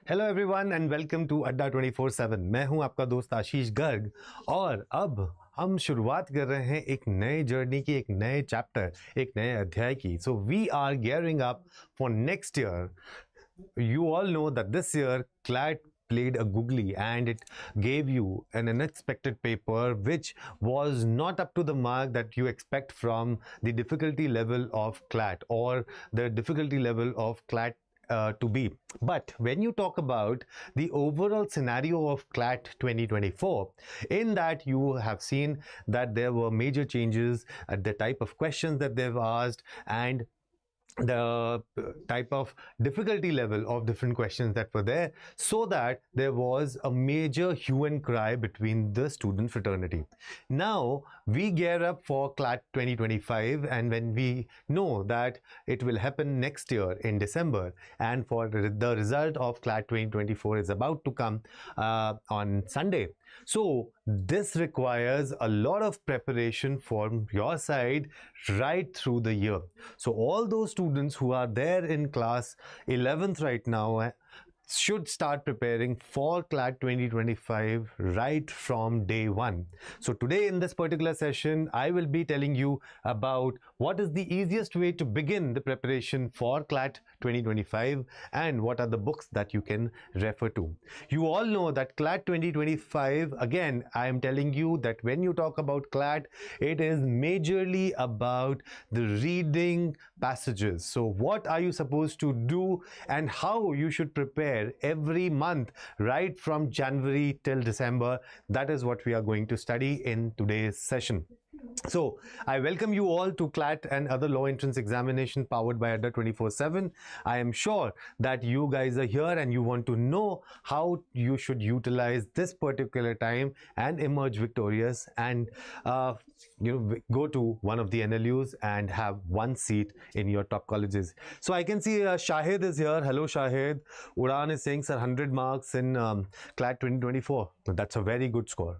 Hello everyone and welcome to Adda 24/7। मैं हूं आपका दोस्त आशीष गर्ग और अब हम शुरुआत कर रहे हैं एक नए जर्नी की, एक नए चैप्टर, एक नए अध्याय की। So we are gearing up for next year. You all know that this year Clat played a googly and it gave you an unexpected paper which was not up to the mark that you expect from the difficulty level of Clat or the difficulty level of Clat to be. But when you talk about the overall scenario of Clat 2024, in that you have seen that there were major changes at the type of questions that they've asked and the type of difficulty level of different questions that were there, so that there was a major hue and cry between the student fraternity. Now we gear up for Clat 2025, and when we know that it will happen next year in December, and for the result of Clat 2024 is about to come on Sunday. So this requires a lot of preparation from your side right through the year. So all those students who are there in class 11th right now should start preparing for Clat 2025 right from day one. So today in this particular session, I will be telling you about what is the easiest way to begin the preparation for Clat 2025 and what are the books that you can refer to. You all know that Clat 2025, again, I am telling you that when you talk about Clat, it is majorly about the reading passages. So what are you supposed to do and how you should prepare every month right from January till December? That is what we are going to study in today's session. So I welcome you all to Clat and other law entrance examination powered by Adda 24/7. I am sure that you guys are here and you want to know how you should utilize this particular time and emerge victorious and go to one of the NLUs and have one seat in your top colleges. So I can see Shahid is here. Hello Shahid. Udan is saying sir 100 marks in Clat 2024. That's a very good score.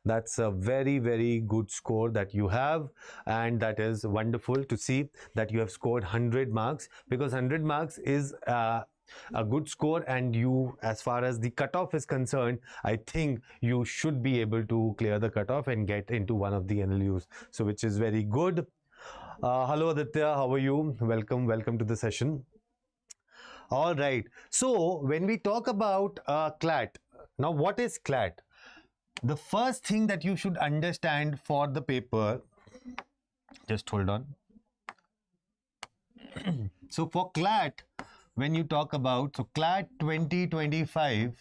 That's a very, very good score that you have, and that is wonderful to see that you have scored 100 marks, because 100 marks is a good score, and you, as far as the cutoff is concerned, I think you should be able to clear the cutoff and get into one of the NLUs, so which is very good. Hello Aditya, how are you? Welcome to the session. All right, so when we talk about Clat, now what is Clat? The first thing that you should understand for the paper, just hold on. So for Clat, when you talk about, so Clat 2025,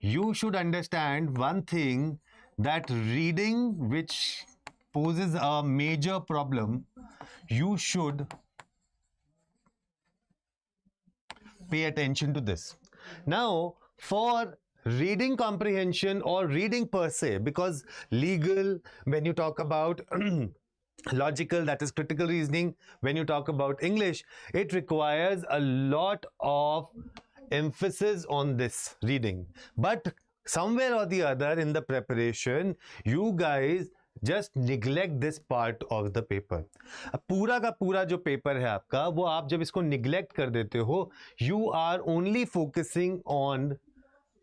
you should understand one thing, that reading, which poses a major problem, you should pay attention to this. Now, for reading comprehension or reading per se, because legal, when you talk about logical, that is critical reasoning, when you talk about English, it requires a lot of emphasis on this reading. But somewhere or the other in the preparation, you guys just neglect this part of the paper. पूरा का पूरा जो paper है आपका, वो आप जब इसको neglect कर देते हो, you are only focusing on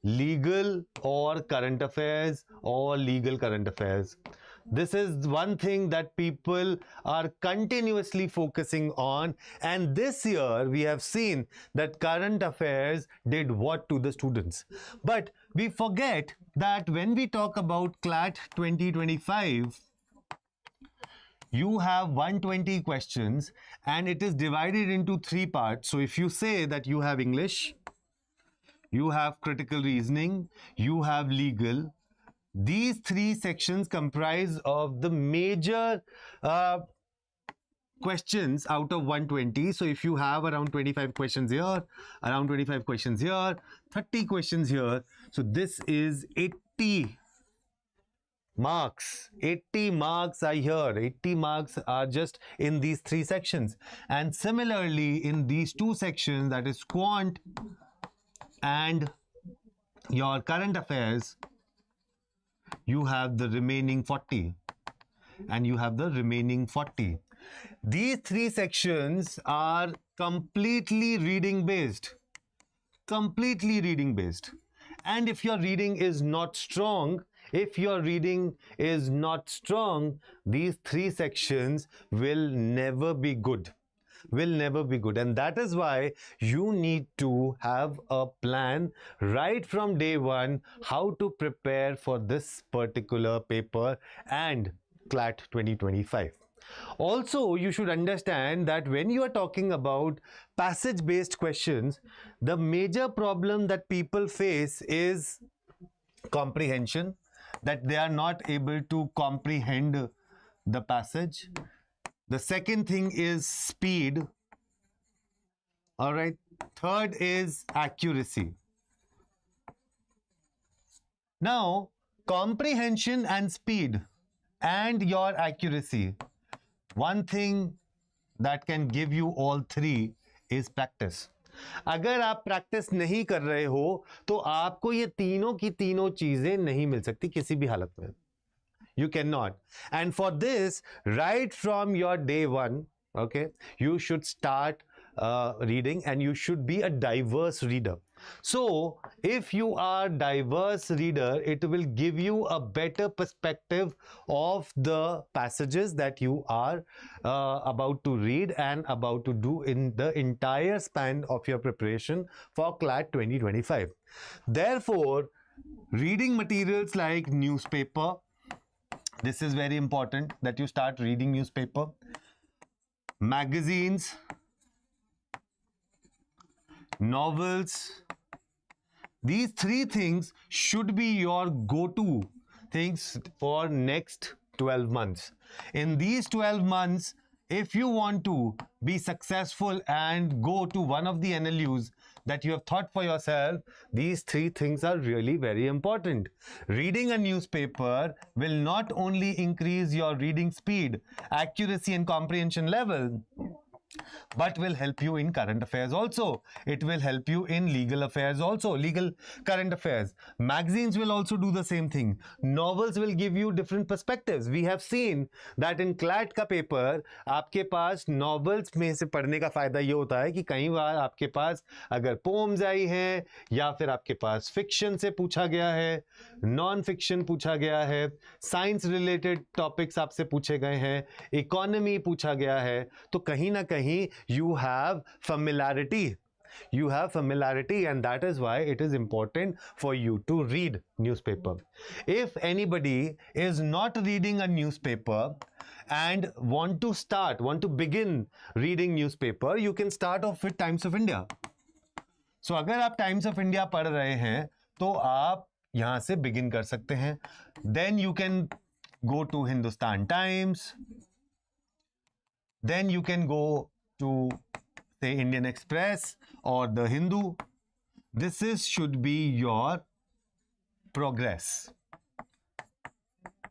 legal or current affairs or legal current affairs. This is one thing that people are continuously focusing on, and this year we have seen that current affairs did what to the students. But we forget that when we talk about Clat 2025, you have 120 questions and it is divided into 3 parts. So if you say that you have English, you have critical reasoning, you have legal, these 3 sections comprise of the major questions out of 120. So if you have around 25 questions here, around 25 questions here, 30 questions here, so this is 80 marks. 80 marks are here. 80 marks are just in these 3 sections. And similarly in these 2 sections, that is quant and your current affairs, you have the remaining 40, and you have the remaining 40. These 3 sections are completely reading based. Completely reading based. And if your reading is not strong, these three sections will never be good. And that is why you need to have a plan right from day one how to prepare for this particular paper and Clat 2025. Also, you should understand that when you are talking about passage based questions, the major problem that people face is comprehension, that they are not able to comprehend the passage. The second thing is speed. All right. Third is accuracy. Now, comprehension and speed and your accuracy, one thing that can give you all three is practice. अगर आप practice नहीं कर रहे हो तो आपको ये तीनों की तीनों चीजें नहीं मिल सकती किसी भी हालत में. You cannot. And for this, right from your day one, okay, you should start reading, and you should be a diverse reader. So if you are diverse reader, it will give you a better perspective of the passages that you are about to read and about to do in the entire span of your preparation for Clat 2025. Therefore, reading materials like newspaper, this is very important that you start reading newspaper, magazines, novels. These three things should be your go-to things for next 12 months. In these 12 months, if you want to be successful and go to one of the NLUs that you have thought for yourself, these three things are really very important. Reading a newspaper will not only increase your reading speed, accuracy and comprehension level, but will help you in current affairs also. It will help you in legal affairs also, legal current affairs. Magazines will also do the same thing. Novels will give you different perspectives. We have seen that in Clat का paper आपके पास novels में से पढ़ने का फायदा ये होता है कि कई बार आपके पास अगर poems आई हैं या फिर आपके पास fiction से पूछा गया है, non fiction पूछा गया है, science related topics आपसे पूछे गए हैं, economy पूछा गया है, तो कहीं ना कहीं you have familiarity. And that is why it is important for you to read newspaper. If anybody is not reading a newspaper and want to begin reading newspaper, you can start off with Times of India. So अगर आप Times of India पढ़ रहे हैं तो आप यहाँ से begin कर सकते हैं. Then you can go to Hindustan Times. Then you can go to, say, Indian Express or the Hindu. This should be your progress.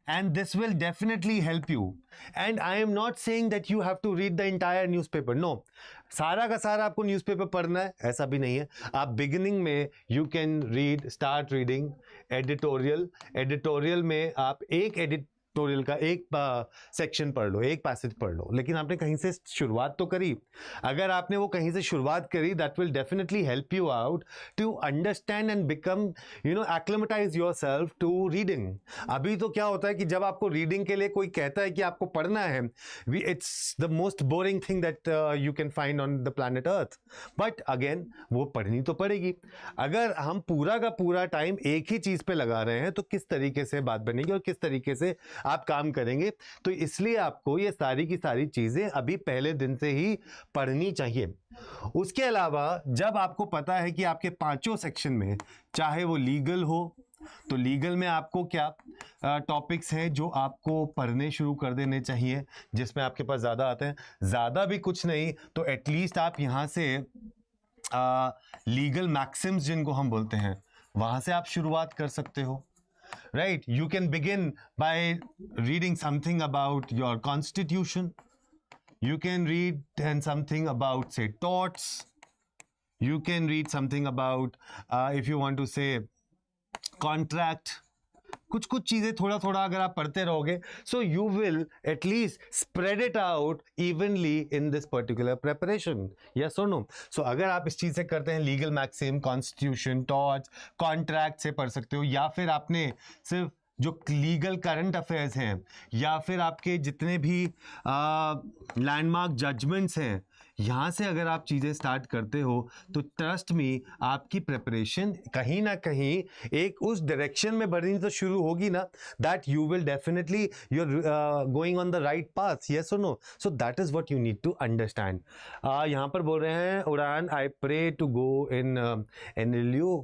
And this will definitely help you. And I am not saying that you have to read the entire newspaper. No. सारा का सारा आपको newspaper पढ़ना है ऐसा भी नहीं है. आप beginning में you can start reading editorial. Editorial में आप एक editorial का एक सेक्शन पढ़ लो, एक पैसेज पढ़ लो, लेकिन आपने कहीं से शुरुआत तो करी. अगर आपने वो कहीं से शुरुआत करी, that will definitely help you out to understand and become, acclimatize yourself to reading. अभी तो क्या होता है कि जब आपको रीडिंग के लिए कोई कहता है कि आपको पढ़ना है, it's the most boring thing that you can find on the planet Earth. But again, वो पढ़नी तो पड़ेगी. अगर हम पूरा का पूरा टाइम एक ही चीज पे लगा रहे हैं तो किस तरीके से बात बनेगी और किस तरीके से आप काम करेंगे. तो इसलिए आपको ये सारी की सारी चीजें अभी पहले दिन से ही पढ़नी चाहिए. उसके अलावा जब आपको पता है कि आपके पांचों सेक्शन में, चाहे वो लीगल हो तो लीगल में आपको क्या टॉपिक्स हैं जो आपको पढ़ने शुरू कर देने चाहिए, जिसमें आपके पास ज़्यादा आते हैं. ज़्यादा भी कुछ नहीं तो एटलीस्ट आप यहाँ से लीगल मैक्सिम्स जिनको हम बोलते हैं वहाँ से आप शुरुआत कर सकते हो. Right? You can begin by reading something about your constitution. You can read something about, say, torts. You can read something about, if you want to say, contract कुछ कुछ चीजें थोड़ा थोड़ा अगर आप पढ़ते रहोगे, so you will at least spread it out evenly in this particular preparation. Yes और नो? सो अगर आप इस चीज से करते हैं, legal maxim, constitution, torts, contract से पढ़ सकते हो, या फिर आपने सिर्फ जो लीगल करंट अफेयर्स हैं, या फिर आपके जितने भी लैंडमार्क जजमेंट्स हैं, यहाँ से अगर आप चीज़ें स्टार्ट करते हो, तो ट्रस्ट मी आपकी प्रिपरेशन कहीं ना कहीं एक उस डायरेक्शन में बढ़नी तो शुरू होगी ना, that you will definitely you are going on the right path. Yes और no? So that is what you need to understand. यहाँ पर बोल रहे हैं Udaan, I pray to go in NLU.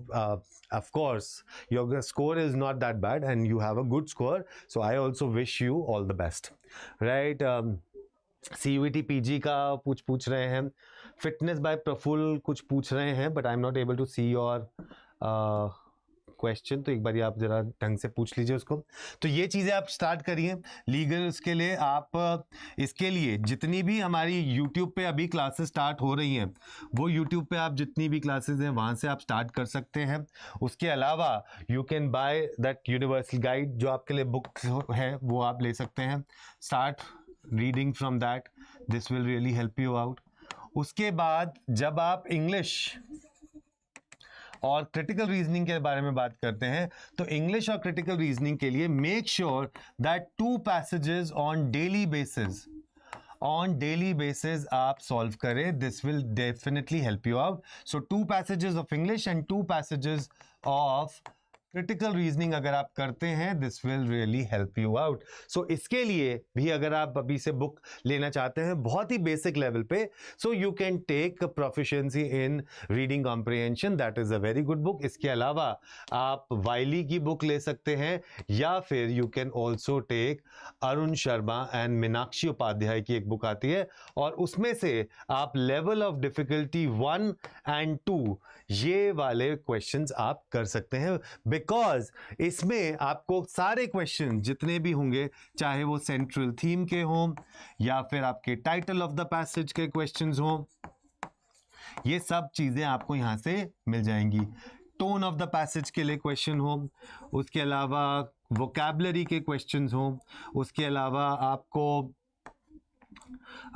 Of course your score is not that bad and you have a good score, so I also wish you all the best, right? CUET PG का पूछ रहे हैं, fitness bye Praful कुछ पूछ रहे हैं, but I am not able to see your question, तो एक बार आप जरा ढंग से पूछ लीजिए उसको। तो ये चीज़ें आप स्टार्ट करिए लीगल। उसके लिए आप इसके लिए जितनी भी हमारी यूट्यूब पे अभी क्लासेस स्टार्ट हो रही हैं, वो यूट्यूब पे आप जितनी भी क्लासेस हैं वहाँ से आप स्टार्ट कर सकते हैं। उसके अलावा you can by that universal guide, जो आपके लिए बुक है वो आप ले सकते हैं। Start reading from that, this will really help you out. उसके बाद जब आप इंग्लिश और क्रिटिकल रीजनिंग के बारे में बात करते हैं, तो इंग्लिश और क्रिटिकल रीजनिंग के लिए make sure that 2 passages on daily basis आप सॉल्व करें। This will definitely help you out. So 2 passages of English and 2 passages of critical reasoning अगर आप करते हैं, this will really help you out. So इसके लिए भी अगर आप अभी से बुक लेना चाहते हैं बहुत ही बेसिक लेवल पे, so you can take proficiency in reading comprehension, that is a very good book. इसके अलावा आप वाइली की बुक ले सकते हैं, या फिर you can also take Arun Sharma and Meenakshi Upadhyay की एक बुक आती है, और उसमें से आप लेवल ऑफ डिफिकल्टी 1 and 2 ये वाले क्वेश्चंस आप कर सकते हैं, बिकॉज इसमें आपको सारे क्वेश्चन जितने भी होंगे, चाहे वो सेंट्रल थीम के हों या फिर आपके टाइटल ऑफ द पैसेज के क्वेश्चंस हों, ये सब चीजें आपको यहां से मिल जाएंगी। टोन ऑफ द पैसेज के लिए क्वेश्चन हो, उसके अलावा वोकैबुलरी के क्वेश्चंस हों, उसके अलावा आपको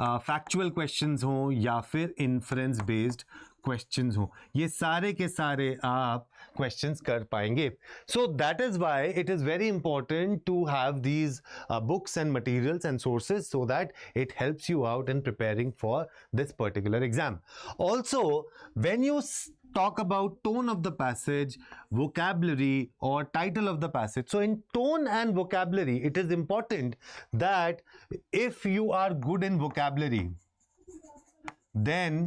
फैक्चुअल क्वेश्चंस हों या फिर इन्फ्रेंस बेस्ड क्वेश्चंस हो, ये सारे के सारे आप क्वेश्चंस कर पाएंगे। So that is why it is very important to have these books and materials and sources, so that it helps you out in preparing for this particular exam. Also when you talk about tone of the passage, vocabulary or title of the passage. So in tone and vocabulary, it is important that if you are good in vocabulary, then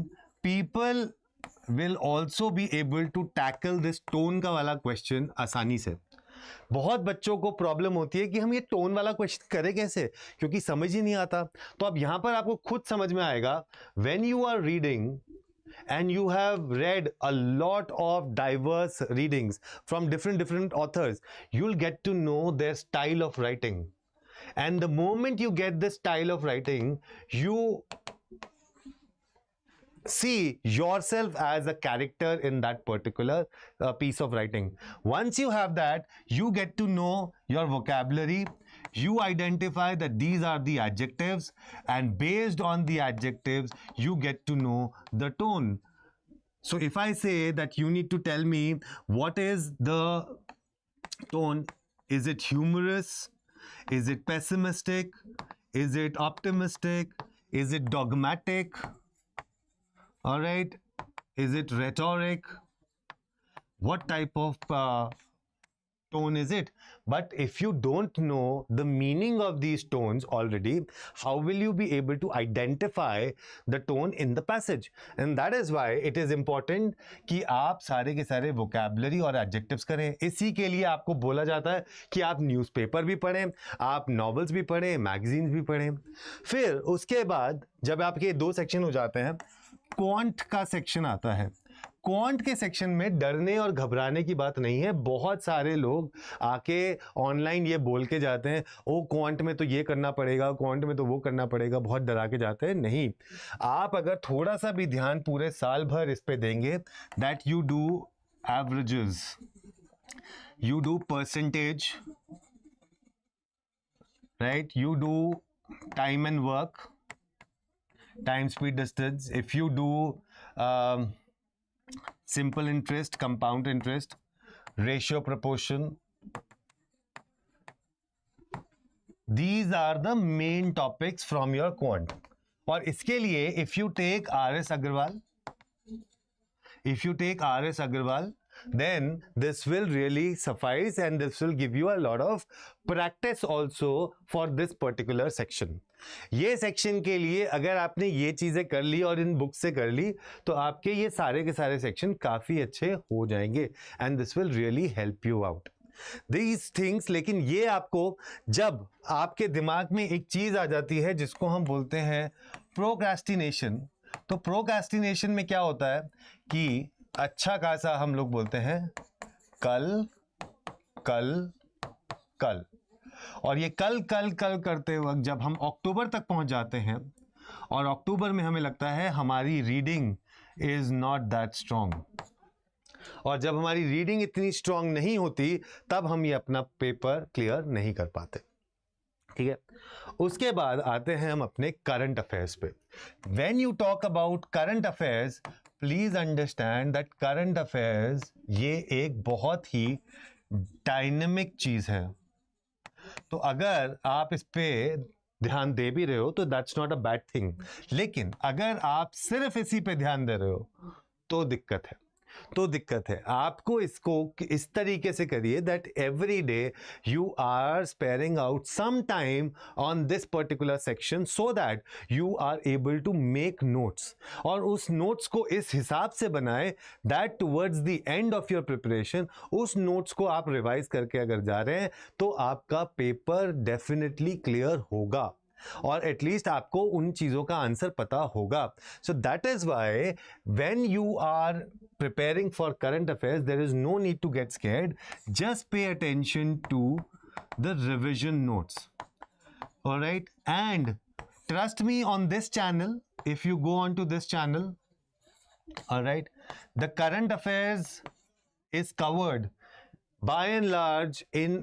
people will also be able to tackle this tone का वाला question आसानी से। बहुत बच्चों को problem होती है कि हम ये टोन वाला क्वेश्चन करें कैसे, क्योंकि समझ ही नहीं आता। तो अब यहाँ पर आपको खुद समझ में आएगा, when you are reading and you have read a lot of diverse readings from different authors, you'll get to know their style of writing, and the moment you get this style of writing, you see yourself as a character in that particular piece of writing. Once you have that, you get to know your vocabulary, you identify that these are the adjectives, and based on the adjectives you get to know the tone. So if I say that you need to tell me what is the tone, is it humorous, is it pessimistic, is it optimistic, is it dogmatic, all right, is it rhetoric, what type of tone is it? But if you don't know the meaning of these tones already, how will you be able to identify the tone in the passage? And that is why it is important कि आप सारे के सारे vocabulary और adjectives करें। इसी के लिए आपको बोला जाता है कि आप न्यूज़पेपर भी पढ़ें, आप नॉवेल्स भी पढ़ें, मैगजीन्स भी पढ़ें। फिर उसके बाद जब आपके 2 सेक्शन हो जाते हैं, क्वांट का सेक्शन आता है। क्वांट के सेक्शन में डरने और घबराने की बात नहीं है। बहुत सारे लोग आके ऑनलाइन ये बोल के जाते हैं, ओ क्वांट में तो ये करना पड़ेगा, क्वांट में तो वो करना पड़ेगा, बहुत डरा के जाते हैं। नहीं, आप अगर थोड़ा सा भी ध्यान पूरे साल भर इस पे देंगे, that you do averages, you do percentage, right? You do time and work, time, speed, distance. If you do simple interest, compound interest, ratio, proportion, these are the main topics from your quant. और इसके लिए if you take RS Agarwal, then this will really suffice and this will give you a lot of practice also for this particular section. ये section के लिए अगर आपने ये चीजें कर ली और इन बुक से कर ली तो आपके ये सारे के सारे सेक्शन काफी अच्छे हो जाएंगे and this will really help you out. These things, लेकिन ये आपको जब आपके दिमाग में एक चीज आ जाती है जिसको हम बोलते हैं प्रोक्रेस्टिनेशन, तो प्रोक्रेस्टिनेशन में क्या होता है कि अच्छा खासा हम लोग बोलते हैं कल कल कल, और ये कल कल कल करते वक्त जब हम अक्टूबर तक पहुंच जाते हैं और अक्टूबर में हमें लगता है हमारी reading is not that strong, और जब हमारी रीडिंग इतनी स्ट्रांग नहीं होती तब हम ये अपना पेपर क्लियर नहीं कर पाते. ठीक है, उसके बाद आते हैं हम अपने करंट अफेयर्स पे. When you talk about current affairs, please understand that current affairs ये एक बहुत ही डायनेमिक चीज है. तो अगर आप इस पे ध्यान दे भी रहे हो तो that's not a bad thing, लेकिन अगर आप सिर्फ इसी पे ध्यान दे रहे हो तो दिक्कत है. आपको इसको इस तरीके से करिए that every day you are sparing out some time on this particular section so that you are able to make notes, और उस नोट्स को इस हिसाब से बनाए that towards the end of your preparation उस नोट्स को आप रिवाइज करके अगर जा रहे हैं तो आपका पेपर डेफिनेटली क्लियर होगा और एटलीस्ट आपको उन चीजों का आंसर पता होगा. So that is why when you are preparing for current affairs there is no need to get scared, just pay attention to the revision notes. All right, and trust me on this channel, if you go on to this channel, all right, the current affairs is covered by and large in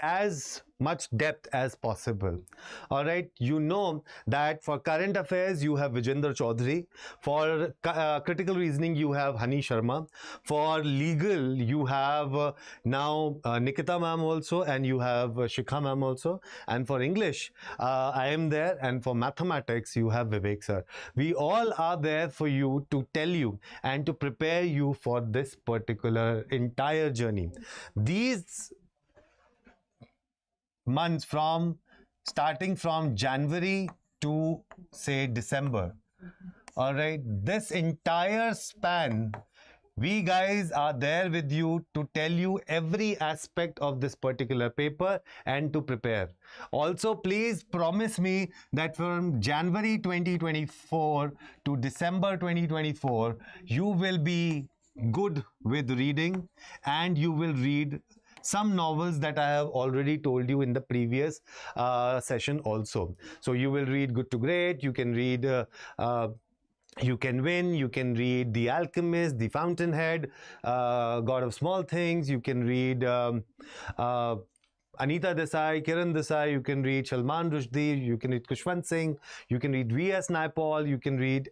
as much depth as possible. All right, you know that for current affairs you have Vijender Chaudhary, for critical reasoning you have Hani Sharma, for legal you have now Nikita ma'am also, and you have Shikha ma'am also, and for English I am there, and for mathematics you have Vivek sir. We all are there for you to tell you and to prepare you for this particular entire journey. These months from starting from January to say December, all right, this entire span we guys are there with you to tell you every aspect of this particular paper and to prepare. Also please promise me that from January 2024 to December 2024 you will be good with reading and you will read some novels that I have already told you in the previous session also. So you will read Good to Great, you can read You Can Win, you can read The Alchemist, The Fountainhead, God of Small Things, you can read Anita Desai, Kiran Desai, you can read Salman Rushdie, you can read Khushwant Singh, you can read V.S. Naipaul, you can read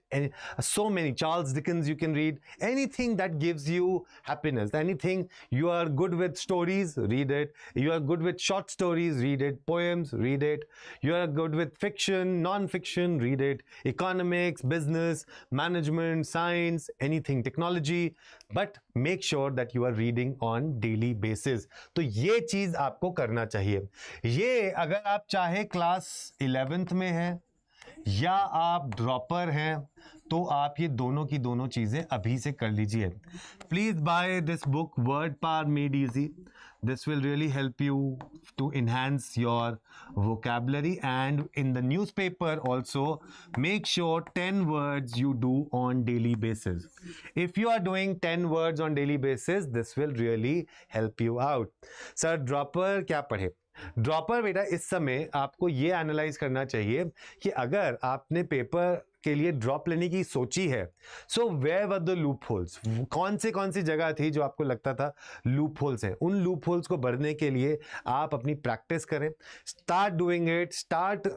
so many, Charles Dickens, you can read anything that gives you happiness, anything. You are good with stories, read it. You are good with short stories, read it. Poems, read it. You are good with fiction, non-fiction, read it. Economics, business, management, science, anything, technology, but make sure that you are reading on daily basis. तो ये चीज आपको करना चाहिए. ये अगर आप चाहे क्लास 11th में हैं या आप ड्रॉपर हैं तो आप ये दोनों की दोनों चीजें अभी से कर लीजिए. Please buy this book word power made easy. This will really help you to enhance your vocabulary, and in the newspaper also make sure 10 words you do on daily basis. If you are doing 10 words on daily basis, this will really help you out. Sir, dropper क्या पढ़े? Dropper बेटा इस समय आपको ये analyse करना चाहिए कि अगर आपने पेपर के लिए ड्रॉप लेने की सोची है, so where were the loopholes, कौन सी जगह थी जो आपको लगता था लूप होल्स हैं, उन लूप होल्स को भरने के लिए आप अपनी प्रैक्टिस करें, start doing it, start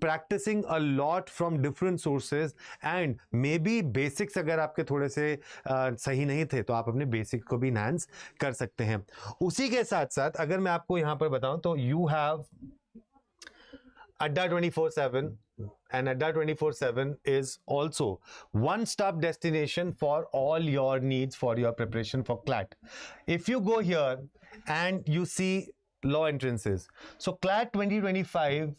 practising a lot from different sources, and maybe basics अगर आपके थोड़े से सही नहीं थे तो आप अपने बेसिक को भी इनहांस कर सकते हैं। उसी के साथ साथ अगर मैं आपको यहां पर बताऊं तो you have Adda 24/7, and Adda 24/7 is also one-stop destination for all your needs for your preparation for CLAT. If you go here and you see law entrances, so CLAT 2025,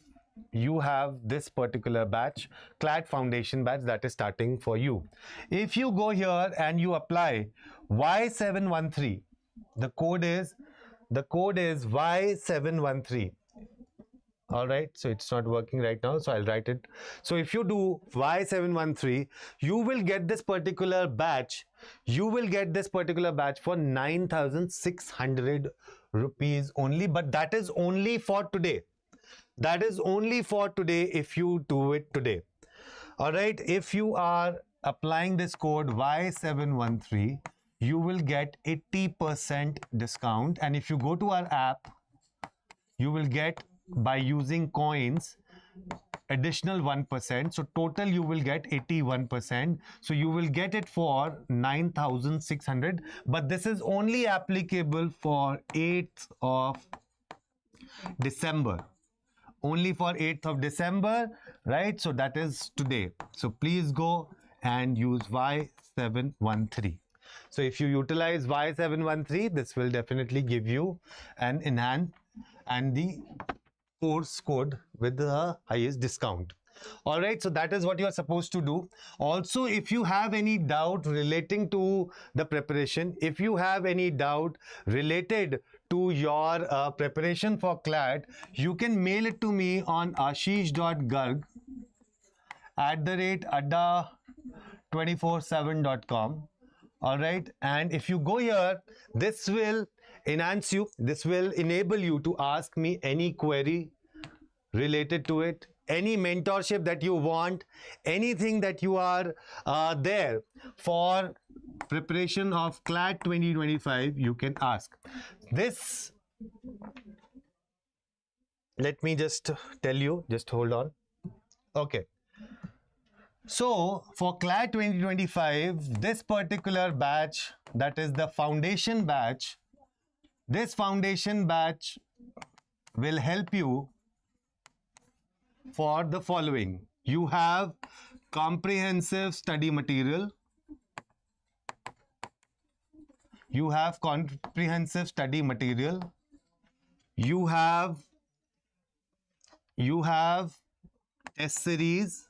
you have this particular batch, CLAT Foundation batch, that is starting for you. If you go here and you apply Y713, the code is Y713. All right, so it's not working right now, so I'll write it. So if you do Y713, you will get this particular batch. You will get this particular batch for 9,600 rupees only, but that is only for today. That is only for today if you do it today. All right, if you are applying this code Y713, you will get 80% discount, and if you go to our app, you will get, by using coins, additional 1%, so total you will get 81%, so you will get it for 9,600, but this is only applicable for 8th of December, only for 8th of December, right? So that is today, so please go and use Y713. So if you utilize Y713, this will definitely give you an enhanced and the course code with the highest discount. All right, so that is what you are supposed to do. Also, if you have any doubt relating to the preparation, if you have any doubt related to your preparation for CLAT, you can mail it to me on ashish.garg@adda247.com. all right, and if you go here, this will enhance you, this will enable you to ask me any query related to it, any mentorship that you want, anything that you are there for preparation of CLAT 2025, you can ask. This, let me just tell you, just hold on. Okay. So for CLAT 2025, this particular batch, that is the foundation batch, this foundation batch will help you for the following. You have comprehensive study material. You have comprehensive study material. You have test series.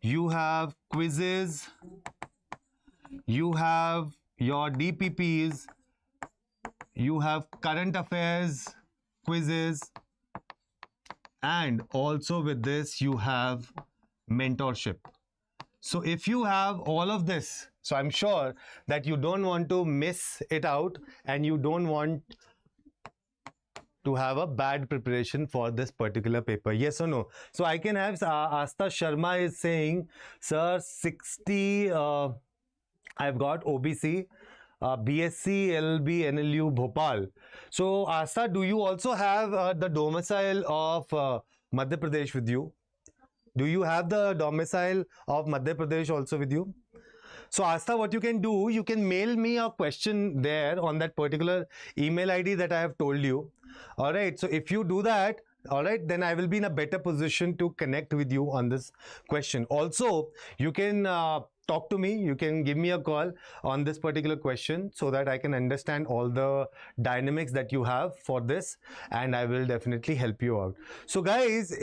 You have quizzes. You have your DPPs. You have current affairs quizzes. And also with this, you have mentorship. So if you have all of this, so I'm sure that you don't want to miss it out and you don't want to have a bad preparation for this particular paper. Yes or no? So I can have Asta Sharma is saying, sir, 60, I've got OBC, BSc, LLB, NLU, Bhopal. So Asta, do you also have the domicile of Madhya Pradesh with you? Do you have the domicile of Madhya Pradesh also with you? So Asta, what you can do, you can mail me a question there on that particular email ID that I have told you. All right, so if you do that, all right, then I will be in a better position to connect with you on this question. Also, you can talk to me, you can give me a call on this particular question so that I can understand all the dynamics that you have for this, and I will definitely help you out. So guys,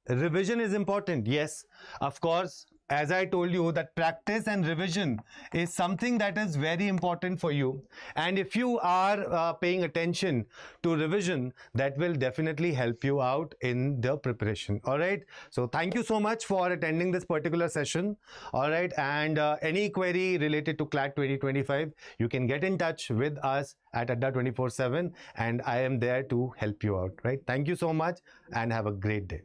revision is important. Yes, of course. As I told you, that practice and revision is something that is very important for you, and if you are paying attention to revision, that will definitely help you out in the preparation. All right, so thank you so much for attending this particular session. All right, and any query related to CLAT 2025, you can get in touch with us at Adda 24/7, and I am there to help you out. Right, thank you so much and have a great day.